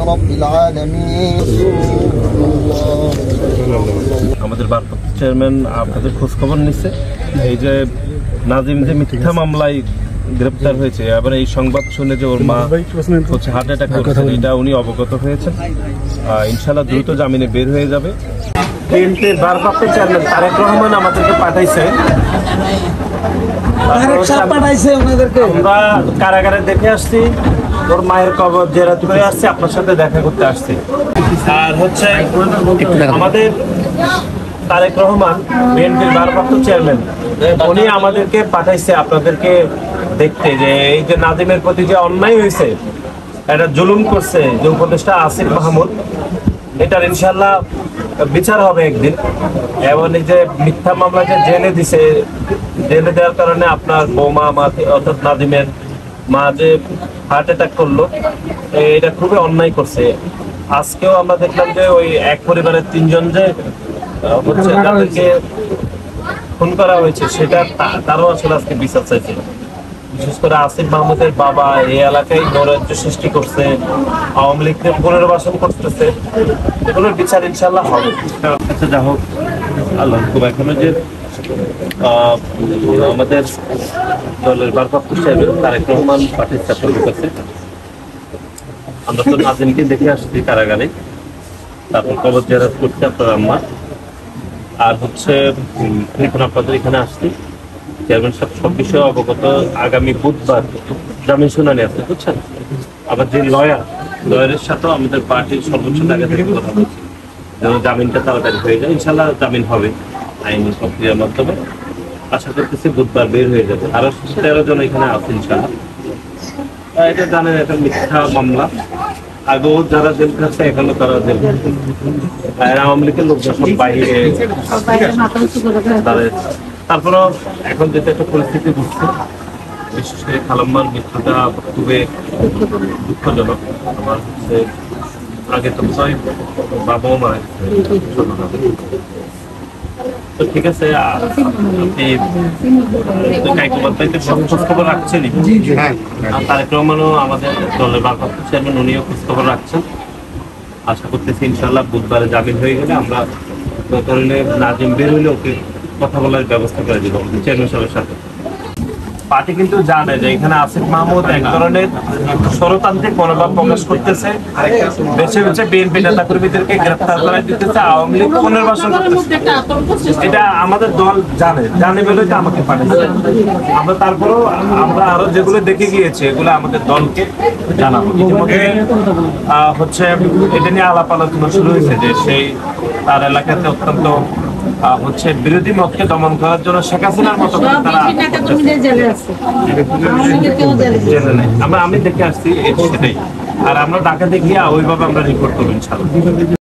রব্বিল আলামিন। আমাদের ভারপ্রাপ্ত চেয়ারম্যান আপনাদের খোঁজ খবর নিচ্ছে, এই যে নাজিম যে মিথ্যা মামলায় গ্রেপ্তার হয়েছে, আবার এই সংবাদ শুনে যে ওর মা হচ্ছে হার্ট অ্যাটাক করেছে, এটা উনি অবগত হয়েছেন। ইনশাআল্লাহ দ্রুত জামিনে বের হয়ে যাবে। বিএনপির ভারপ্রাপ্ত চেয়ারম্যান তারেক রহমান আমাদেরকে পাঠাইছে, আমরা কারাগারে দেখে আসছি, ওর মায়ের কবর জেরাত করে আসছি, আপনার সাথে দেখা করতে আসছি। আর হচ্ছে আমাদের তারেক রহমান বিএনপির ভারপ্রাপ্ত চেয়ারম্যান, উনি আমাদেরকে পাঠাইছে আপনাদেরকে দেখতে, যে এই যে নাজিমের প্রতি যে অন্যায় হয়েছে, এটা জুলুম করছে যে উপদেষ্টা আসিফ মাহমুদ, এটার ইনশাল্লাহ বিচার হবে একদিন। এবং এই যে মিথ্যা মামলা যে জেলে দিছে, জেলে দেওয়ার কারণে আপনার বৌমা অর্থাৎ নাজিমের মা যে হার্ট অ্যাটাক করলো, এটা খুবই অন্যায় করছে। আজকেও আমরা দেখলাম যে ওই এক পরিবারের 3 জন যে হচ্ছে তাদেরকে খুন করা হয়েছে, সেটা তারও আসলে আজকে বিচার চাইছে। বিশেষ করে আসিফ মাহমুদের বাবা এই এলাকায় নৈরাজ্য সৃষ্টি করছে, আওয়ামী লীগকে পুনর্বাসন করতেছে, এগুলোর বিচার ইনশাল্লাহ হবে। আচ্ছা, যা হোক, আল্লাহ এখনো যে আমাদের দলের ভারপ্রাপ্ত চেয়ারম্যান তারেক রহমান পাঠিয়েছে আপনাদের কাছে, আমরা তো নাজিমকে দেখে আসছি কারাগারে, তারপর কবর জেরাত করছে আপনার আম্মা, আর হচ্ছে এখন আপনাদের এখানে আসছি। চেয়ারম্যান সাহেব সব বিষয়ে অবগত। আগামী বুধবার জামিন শুনানি আছে, বুঝছেন। আবার যে লয়ারের সাথেও আমাদের পার্টির সর্বোচ্চ জায়গা থেকে কথা বলছি, যেন জামিনটা তাড়াতাড়ি হয়ে যায়। ইনশাল্লাহ জামিন হবে আইনি প্রক্রিয়ার মাধ্যমে। আশা করতেছি বুধবার বের হয়ে যাবে। আরো 13 জন এখানে আছে ইনশাল্লাহ। এটা জানেন, এটা মিথ্যা মামলা, আগেও যারা জেল খাচ্ছে এখনো তারা জেল খাচ্ছে। আওয়ামী লীগের লোকজন সব বাইরে, তারপরেও এখন যেটা একটা পরিস্থিতি বুঝছে, বিশেষ করে খালাম্মার মৃত্যুটা খুবই দুঃখজনক। আমার হচ্ছে আগে তো বাবাও মারা গেছে। তো ঠিক আছে, আপনি খোঁজ খবর রাখছেনই, তারেক রহমানও আমাদের দলের ভারপ্রাপ্ত চেয়ারম্যান, উনিও খোঁজ খবর রাখছেন। আশা করতেছি ইনশাল্লাহ বুধবারে জামিন হয়ে গেলে আমরা ধরনের নাজিম বের হইলে ওকে কথা বলার ব্যবস্থা করে দিব চেয়ারম্যান সাহেবের সাথে। পার্টি কিন্তু জানে যে এখানে আসিফ মাহমুদ এক ধরনের ষড়তান্ত্রিক মনোভাব প্রকাশ করতেছে, বেছে বেছে বিএনপি নেতা কর্মীদেরকে গ্রেফতার করে দিতেছে, আওয়ামী লীগ পুনর্বাসন করতেছে। এটা আমাদের দল জানে বলে তো আমাকে পাঠিয়েছে। আমরা তারপরেও আমরা আরো যেগুলো দেখে গিয়েছি এগুলো আমাদের দলকে জানাবো। ইতিমধ্যে হচ্ছে এটা নিয়ে আলাপ আলোচনা শুরু হয়েছে যে সেই তার এলাকাতে অত্যন্ত হচ্ছে বিরোধী মতকে দমন করার জন্য শেখ হাসিনার মতো আমি দেখে আসছি সেটাই। আর আমরা ঢাকাতে গিয়ে ওইভাবে আমরা রিপোর্ট করবো ইনশাআল্লাহ।